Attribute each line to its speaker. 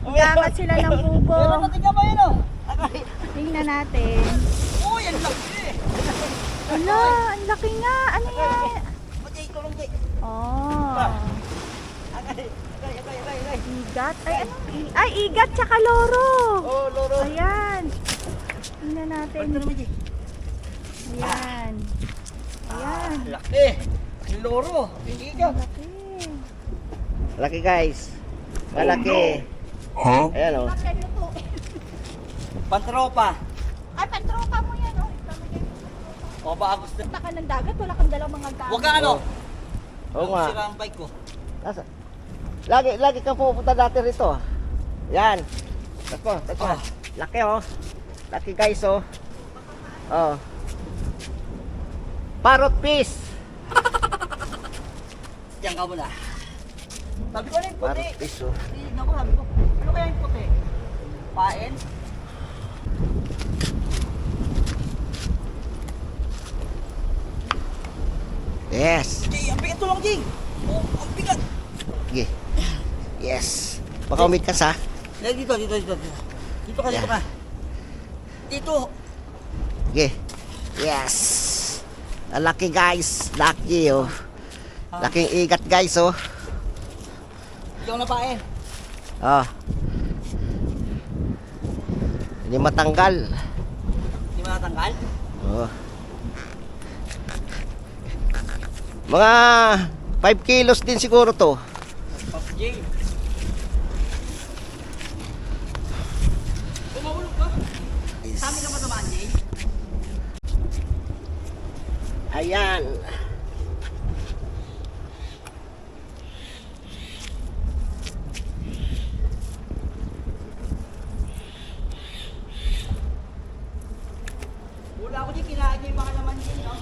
Speaker 1: Dagat sila ng bubo.
Speaker 2: Tingnan mo yun, oh.
Speaker 1: Tingnan natin.
Speaker 2: Uy, ang laki.
Speaker 1: Ala, ang laki nga. Ano yan?
Speaker 2: Pati, tulong di.
Speaker 1: Oh.
Speaker 2: Agay.
Speaker 1: Igat. Ay, ano? Ay, igat tsaka loro.
Speaker 2: Oh, loro.
Speaker 1: Ayan. Tingnan natin.
Speaker 2: Pagka naman, di.
Speaker 1: Ayan. Ayan.
Speaker 2: Laki. Ang loro. Igat.
Speaker 1: Laki.
Speaker 3: Laki guys. Malaki. Ayan o.
Speaker 2: Pantropa.
Speaker 1: Ay, pantropa mo yan. Oh.
Speaker 2: O ba gusto?
Speaker 1: Punta ka ng dagat, wala kang dalang mga gamit.
Speaker 2: Huwag ka ano?
Speaker 3: Oo nga.
Speaker 2: Sira ang bike ko.
Speaker 3: Nasa? Lagi kang pupunta dati rito. Yan. Tapos.
Speaker 2: Oh.
Speaker 3: Laki oh. Laki guys oh. Oh. Parrot fish.
Speaker 2: Diyan ka muna. Sabi ko na yung puti.
Speaker 3: Parrot fish oh.
Speaker 2: Tignan ko, sabi ko. Ano kaya yung puti? Paen?
Speaker 3: Yes.
Speaker 2: Jay, ang bigat tulong, Jay. Oh, ang bigat.
Speaker 3: Sige. Yes. Baka umikas ha.
Speaker 2: Dito. Dito ka. Dito.
Speaker 3: Sige. Yes. Laki guys. Laki oh. Laking igat guys oh.
Speaker 2: Hindi ako napain.
Speaker 3: Oh. Hindi matanggal.
Speaker 2: Hindi mo natanggal?
Speaker 3: Oh. Mga 5 kilos din siguro to.
Speaker 2: Pop Jay. Tumahulog ka. Sami ka ba dumaan, Jay?
Speaker 3: Ayan.
Speaker 2: Wala ako, Jay. Kinain niya yung mga laman, Jay, no?